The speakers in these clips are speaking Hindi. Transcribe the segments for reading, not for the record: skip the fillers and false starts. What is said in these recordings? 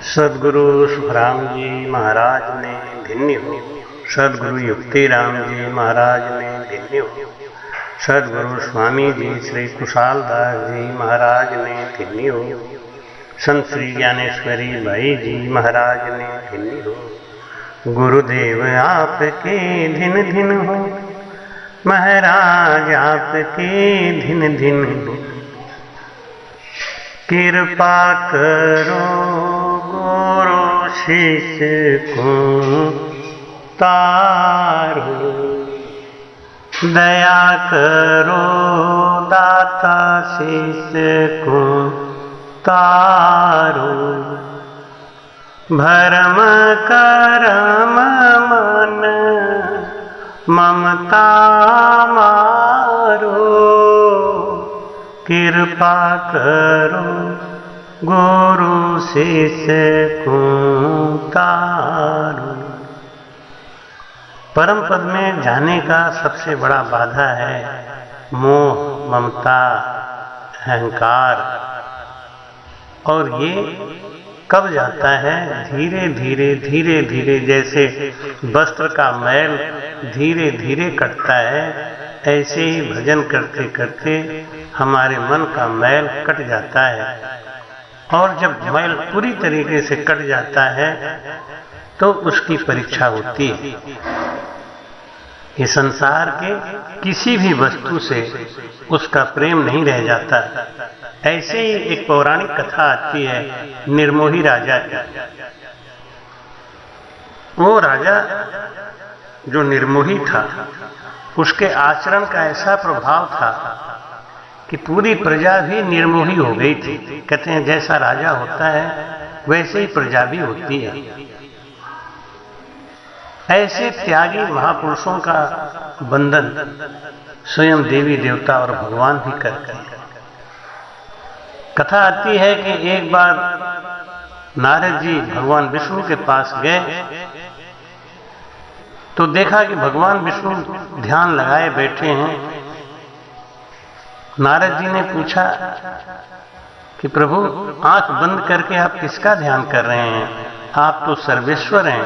सद्गुरु सुखराम जी महाराज ने धिन्य हो। सद्गुरु युक्तिराम जी महाराज ने धिन्य हो। सद्गुरु स्वामी जी श्री कुशालदास जी महाराज ने धिन्य हो। संत श्री ज्ञानेश्वरी भाई जी महाराज ने धिन्य हो। गुरुदेव आपके धिन धिन हो, महाराज आपके धिन धिन हो। कृपा करो गुरु शिष्य को तारो, दया करो दाता शिष्य को तारो। भरम करम मन ममता मारो, कृपा करो गुरु शिष्य को तारो। परम पद में जाने का सबसे बड़ा बाधा है मोह, ममता, अहंकार। और ये कब जाता है? धीरे धीरे धीरे धीरे, जैसे वस्त्र का मैल धीरे धीरे कटता है, ऐसे ही भजन करते करते हमारे मन का मैल कट जाता है। और जब मैल पूरी तरीके से कट जाता है तो उसकी परीक्षा होती है। ये संसार के किसी भी वस्तु से उसका प्रेम नहीं रह जाता। ऐसे ही एक पौराणिक कथा आती है निर्मोही राजा की। वो राजा जो निर्मोही था, उसके आचरण का ऐसा प्रभाव था कि पूरी प्रजा भी निर्मोही हो गई थी। कहते हैं जैसा राजा होता है वैसे ही प्रजा भी होती है। ऐसे त्यागी महापुरुषों का बंधन स्वयं देवी देवता और भगवान भी करते हैं। कथा आती है कि एक बार नारद जी भगवान विष्णु के पास गए तो देखा कि भगवान विष्णु ध्यान लगाए बैठे हैं। नारद जी ने पूछा कि प्रभु, आंख बंद करके आप किसका ध्यान कर रहे हैं? आप तो सर्वेश्वर हैं।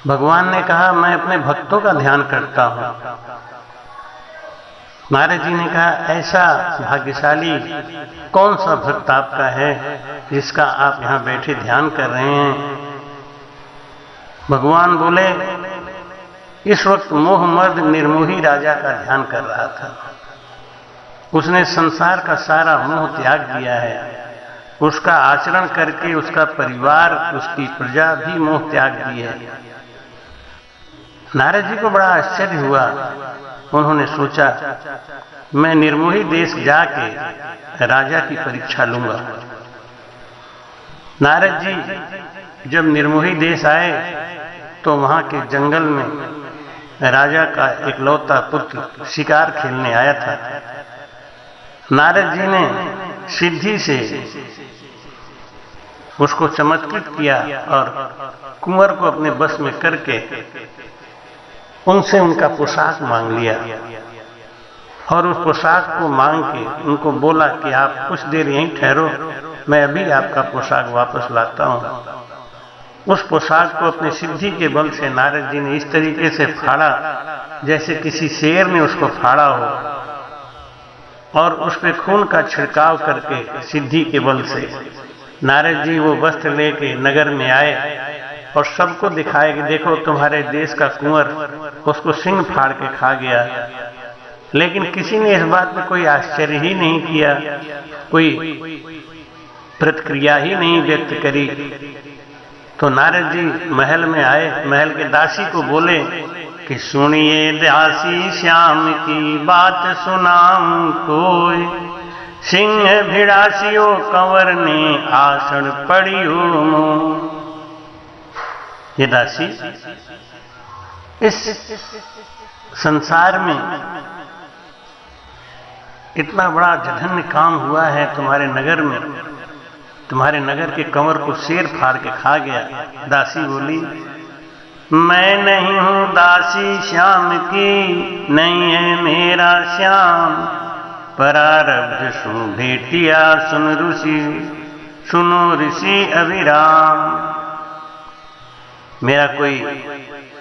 भगवान ने कहा, मैं अपने भक्तों का ध्यान करता हूं। नारद जी ने कहा, ऐसा भाग्यशाली कौन सा भक्त आपका है जिसका आप यहां बैठे ध्यान कर रहे हैं? भगवान बोले, इस वक्त मोह मर्द निर्मोही राजा का ध्यान कर रहा था। उसने संसार का सारा मोह त्याग दिया है। उसका आचरण करके उसका परिवार, उसकी प्रजा भी मोह त्याग दी है। नारद जी को बड़ा आश्चर्य हुआ। उन्होंने सोचा, मैं निर्मोही देश जाके राजा की परीक्षा लूंगा। नारद जी जब निर्मोही देश आए तो वहां के जंगल में राजा का इकलौता पुत्र शिकार खेलने आया था। नारद जी ने सिद्धि से उसको चमत्कृत किया और कुंवर को अपने बस में करके उनसे उनका पोशाक मांग लिया। और उस पोशाक को मांग के उनको बोला कि आप कुछ देर यहीं ठहरो, मैं अभी आपका पोशाक वापस लाता हूं। उस पोशाक को अपने सिद्धि के बल से नारद जी ने इस तरीके से फाड़ा जैसे किसी शेर ने उसको फाड़ा हो, और उस पे खून का छिड़काव करके सिद्धि के बल से नारद जी वो वस्त्र लेके नगर में आए और सबको दिखाए कि देखो तुम्हारे देश का कुंवर उसको सिंह फाड़ के खा गया। लेकिन किसी ने इस बात में कोई आश्चर्य ही नहीं किया, कोई प्रतिक्रिया ही नहीं व्यक्त करी। तो नारद जी महल में आए, महल के दासी को बोले कि सुनिए दासी श्याम की बात सुनाऊं कोई, सिंह भिड़ासियो कंवर ने आषाढ़ पड़ियो मोह। ये दासी, इस संसार में इतना बड़ा जघन्य काम हुआ है तुम्हारे नगर में, तुम्हारे नगर के कंवर को शेर फाड़ के खा गया। दासी बोली, मैं नहीं हूं दासी श्याम की, नहीं है मेरा श्याम, परारब्ध सु भेटिया सुन ऋषि, सुनो ऋषि अभिराम, मेरा कोई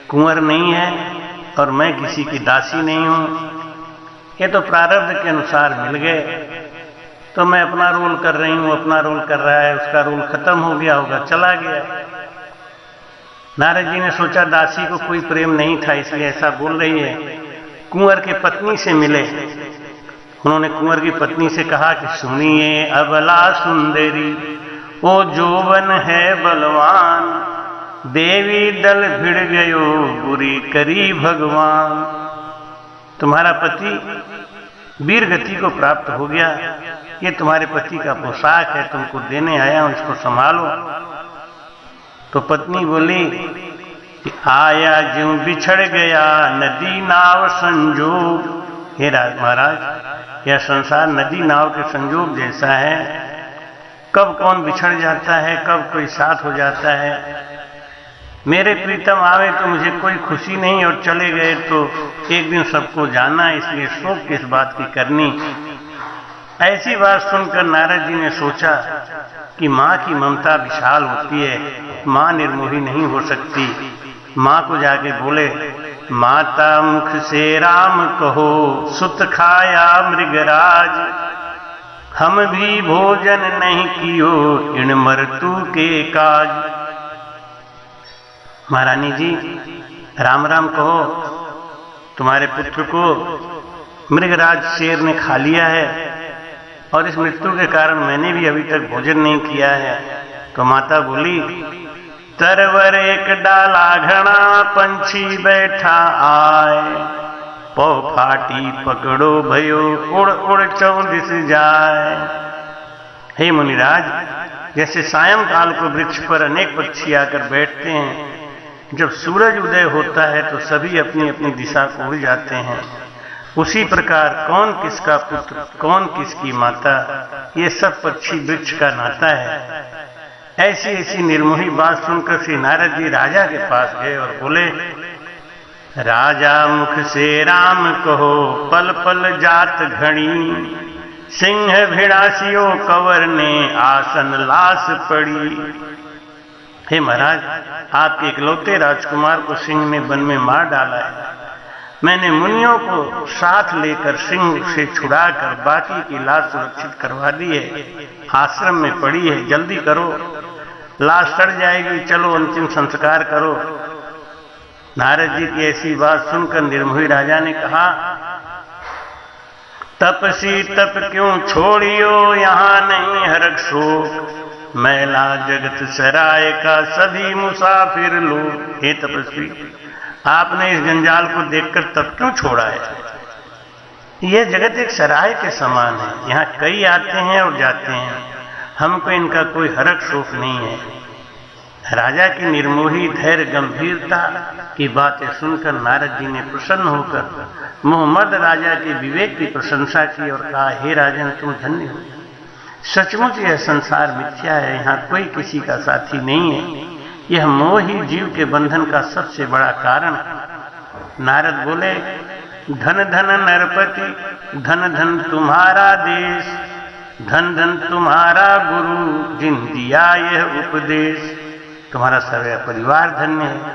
कुंवर नहीं है और मैं किसी की दासी नहीं हूं। ये तो प्रारब्ध के अनुसार मिल गए, तो मैं अपना रोल कर रही हूं, अपना रोल कर रहा है, उसका रोल खत्म हो गया होगा, चला गया। नारद जी ने सोचा दासी को कोई प्रेम नहीं था इसलिए ऐसा बोल रही है। कुंवर के पत्नी से मिले, उन्होंने कुंवर की पत्नी से कहा कि सुनिए अबला सुंदरी, ओ जोवन है बलवान, देवी दल भिड़ गयो बुरी करी भगवान। तुम्हारा पति वीर गति को प्राप्त हो गया, ये तुम्हारे पति का पोशाक है, तुमको देने आया हूं, इसको संभालो। तो पत्नी बोली कि आया ज्यों बिछड़ गया नदी नाव संजोग। हे महाराज, यह संसार नदी नाव के संजोग जैसा है, कब कौन बिछड़ जाता है, कब कोई साथ हो जाता है। मेरे प्रीतम आवे तो मुझे कोई खुशी नहीं और चले गए तो एक दिन सबको जाना, इसलिए शोक किस बात की करनी। ऐसी बात सुनकर नारद जी ने सोचा कि माँ की ममता विशाल होती है, माँ निर्मोही नहीं हो सकती। माँ को जाके बोले, माता मुख से राम कहो, सुत खाया मृगराज, हम भी भोजन नहीं कियो इन मरतु के काज। महारानी जी राम राम कहो, तुम्हारे पुत्र को मृगराज शेर ने खा लिया है और इस मृत्यु के कारण मैंने भी अभी तक भोजन नहीं किया है। तो माता बोली, तरवर एक डाला घना पंछी बैठा आए, पौ फाटी पकड़ो भयो उड़ उड़ चौदिस जाए। हे मुनिराज, जैसे सायंकाल को वृक्ष पर अनेक पक्षी आकर बैठते हैं, जब सूरज उदय होता है तो सभी अपनी अपनी दिशा को उड़ जाते हैं, उसी प्रकार कौन किसका पुत्र, कौन किसकी माता, ये सब पक्षी वृक्ष का नाता है। ऐसी ऐसी निर्मोही बात सुनकर श्री नारद जी राजा के पास गए और बोले, राजा मुख से राम कहो, पल पल जात घड़ी, सिंह भिड़ासियो कंवर ने आसन लाश पड़ी। हे महाराज, आपके इकलौते राजकुमार को सिंह ने वन में मार डाला है। मैंने मुनियों को साथ लेकर सिंह से छुड़ाकर बाकी की लाश सुरक्षित करवा दी है, आश्रम में पड़ी है, जल्दी करो, लाश सड़ जाएगी, चलो अंतिम संस्कार करो। नारद जी की ऐसी बात सुनकर निर्मोही राजा ने कहा, तपसी तप क्यों छोड़ियो, यहाँ नहीं हरक शोक, मैला जगत सराय का सभी मुसाफिर लोग। हे तपस्वी, आपने इस जंजाल को देखकर तप क्यों छोड़ा है? यह जगत एक सराय के समान है, यहाँ कई आते हैं और जाते हैं, हमको इनका कोई हरक शोक नहीं है। राजा की निर्मोही धैर्य गंभीरता की बातें सुनकर नारद जी ने प्रसन्न होकर मोहम्मद राजा के विवेक की प्रशंसा की और कहा, हे राजन, तुम धन्य हो, सचमुच यह संसार मिथ्या है, यहाँ कोई किसी का साथी नहीं है, यह मोह ही जीव के बंधन का सबसे बड़ा कारण। नारद बोले, धन धन नरपति, धन धन तुम्हारा देश, धन धन तुम्हारा गुरु, जिन दिया यह उपदेश। तुम्हारा सारा परिवार धन्य है,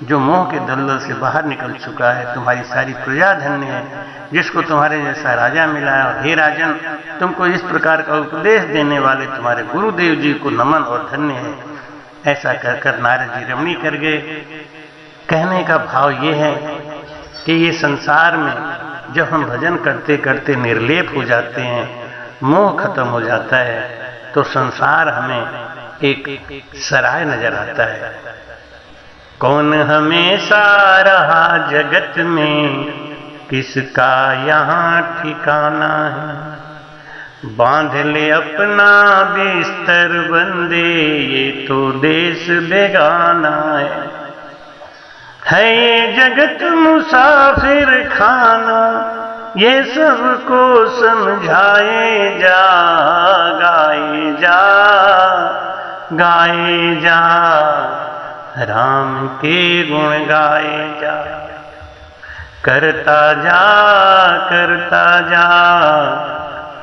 जो मोह के दलदल से बाहर निकल चुका है। तुम्हारी सारी प्रजा धन्य है, जिसको तुम्हारे जैसा राजा मिला है। और हे राजन, तुमको इस प्रकार का उपदेश देने वाले तुम्हारे गुरुदेव जी को नमन और धन्य है। ऐसा कहकर नारद जी रमणी कर गए। कहने का भाव ये है कि ये संसार में जब हम भजन करते करते निर्लेप हो जाते हैं, मोह खत्म हो जाता है, तो संसार हमें एक सराय नजर आता है। कौन हमेशा रहा जगत में, किसका यहाँ ठिकाना है, बांध ले अपना बिस्तर बंदे, ये तो देश बेगाना है ये जगत मुसाफिर खाना, ये सबको समझाए जा, गाए जा, गाए जा, राम के गुण गाए जा, करता जा, करता जा,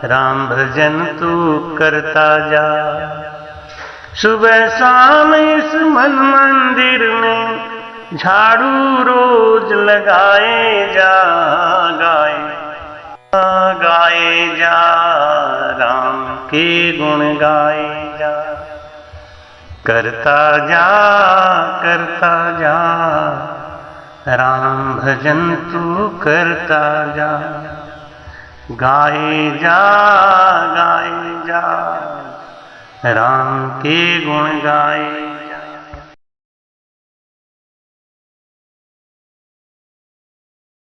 राम भजन तू करता जा। सुबह शाम इस मन मंदिर में झाड़ू रोज लगाए जा, गाए जा राम के गुण गाए जा। करता जा राम भजन तू करता जा। गाए जा राम के गुण गाए